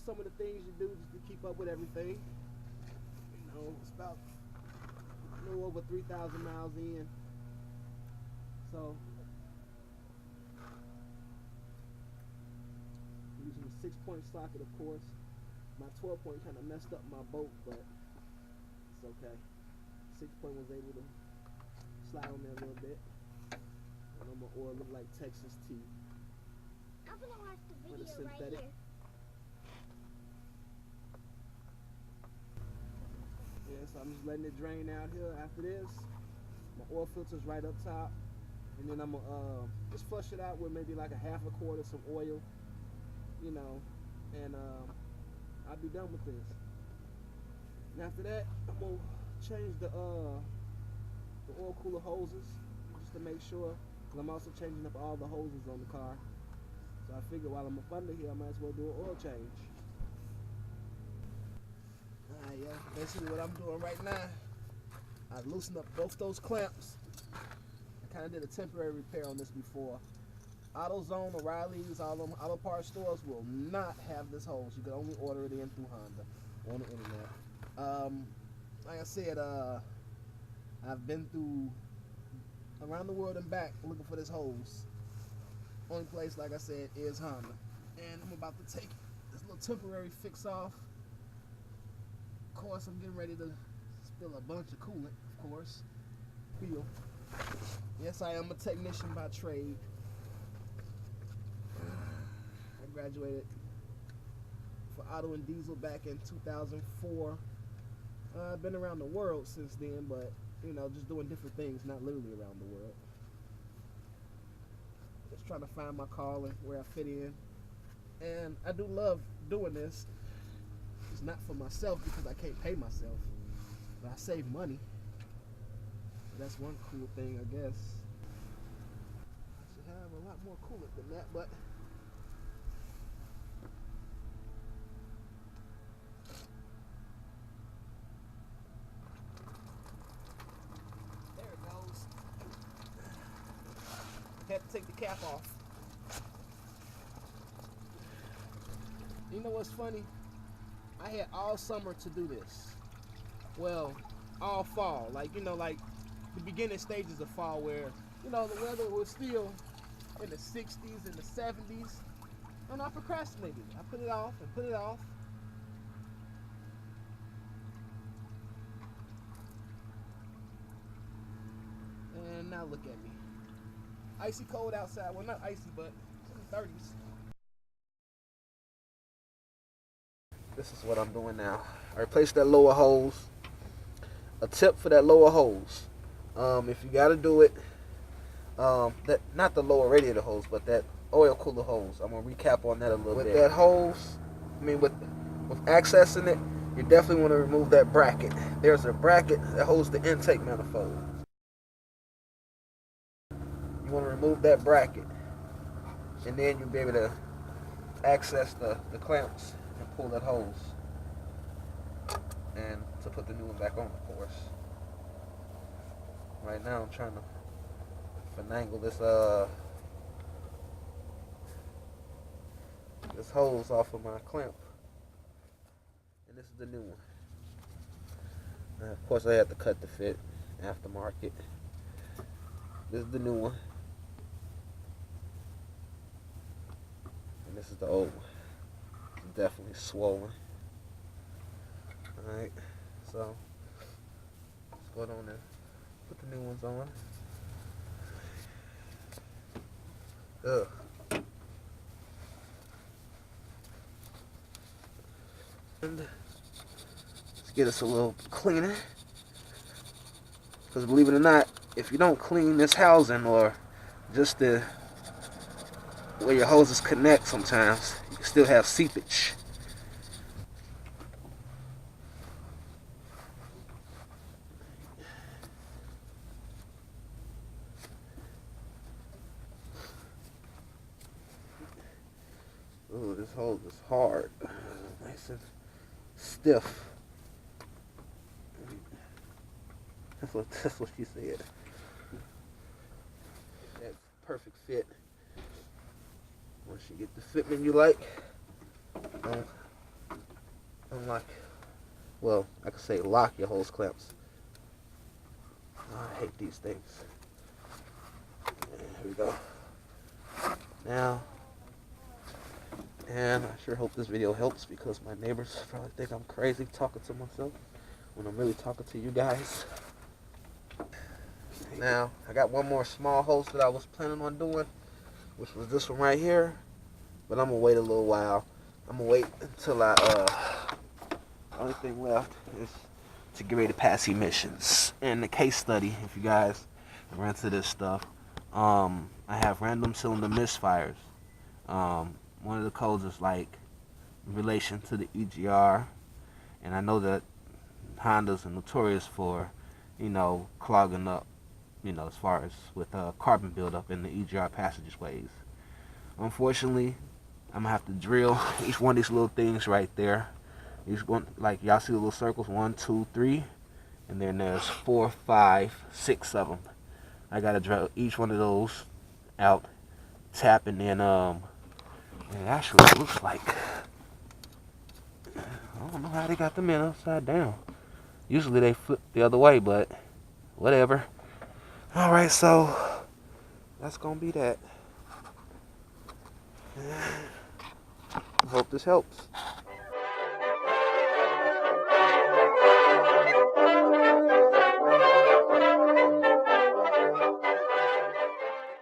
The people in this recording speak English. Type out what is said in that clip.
some of the things you do just to keep up with everything. You know, it's about a little over 3,000 miles in. So, using a 6-point socket, of course. My 12-point kind of messed up my boat, but it's okay. 6-point was able to slide on there a little bit. And on my oil look like Texas tea. I'm gonna watch the But it's video right synthetic. here. Yeah, so I'm just letting it drain out here after this. My oil filter's right up top. And then I'm gonna just flush it out with maybe like a half a quart of some oil, you know, and I'll be done with this. And after that, I'm gonna change the oil cooler hoses just to make sure, because I'm also changing up all the hoses on the car. So I figure while I'm up under here, I might as well do an oil change. Alright, yeah, basically what I'm doing right now, I loosened up both those clamps. I kind of did a temporary repair on this before. AutoZone, O'Reilly's, all them auto parts stores will not have this hose. You can only order it in through Honda on the internet. Like I said, I've been through around the world and back looking for this hose. Only place, like I said, is Honda. And I'm about to take this little temporary fix off. Of course, I'm getting ready to spill a bunch of coolant, of course. Feel. Yes, I am a technician by trade. I graduated for auto and diesel back in 2004. I've been around the world since then, but you know, just doing different things, not literally around the world. Just trying to find my calling, where I fit in. And I do love doing this. It's not for myself because I can't pay myself, but I save money. That's one cool thing, I guess. I should have a lot more coolant than that, but there it goes. Had to take the cap off. You know what's funny? I had all summer to do this. Well, all fall. Like, you know, like the beginning stages of fall where, you know, the weather was still in the 60s and the 70s. And I procrastinated. I put it off and put it off. And now look at me. Icy cold outside. Well, not icy, but it's in the 30s. This is what I'm doing now. I replaced that lower hose. A tip for that lower hose. If you gotta do it, that not the lower radiator hose, but that oil cooler hose. I'm gonna recap on that a little bit. With that hose, I mean with accessing it, you definitely want to remove that bracket. There's a bracket that holds the intake manifold. You want to remove that bracket, and then you'll be able to access the clamps and pull that hose. And to put the new one back on, of course. Right now I'm trying to finagle this hose off of my clamp. And this is the new one. And of course I had to cut the fit aftermarket. This is the new one. And this is the old one. It's definitely swollen. Alright, so let's go on there. Put the new ones on. And let's get us a little cleaner. Because believe it or not, if you don't clean this housing or just the where your hoses connect sometimes, you can still have seepage. Ooh, this hose is hard. Nice and stiff. That's what she said. That perfect fit. Once you get the fitment you like, unlock, well, I could say lock your hose clamps. Oh, I hate these things. Here we go. Now, and I sure hope this video helps because my neighbors probably think I'm crazy talking to myself when I'm really talking to you guys. Now, I got one more small hose that I was planning on doing, which was this one right here, but I'm gonna wait a little while. I'm gonna wait until the only thing left is to get ready to pass emissions. And the case study, if you guys are into this stuff, I have random cylinder misfires. One of the codes is like in relation to the EGR, and I know that Hondas are notorious for, clogging up, as far as with carbon buildup in the EGR passageways. Unfortunately, I'm gonna have to drill each one of these little things right there. Each one, like y'all see the little circles, 1, 2, 3, and then there's 4, 5, 6 of them. I gotta drill each one of those out, tap, and then it actually looks like, I don't know how they got them in upside down. Usually they flip the other way, but whatever. Alright, so that's gonna be that. I hope this helps.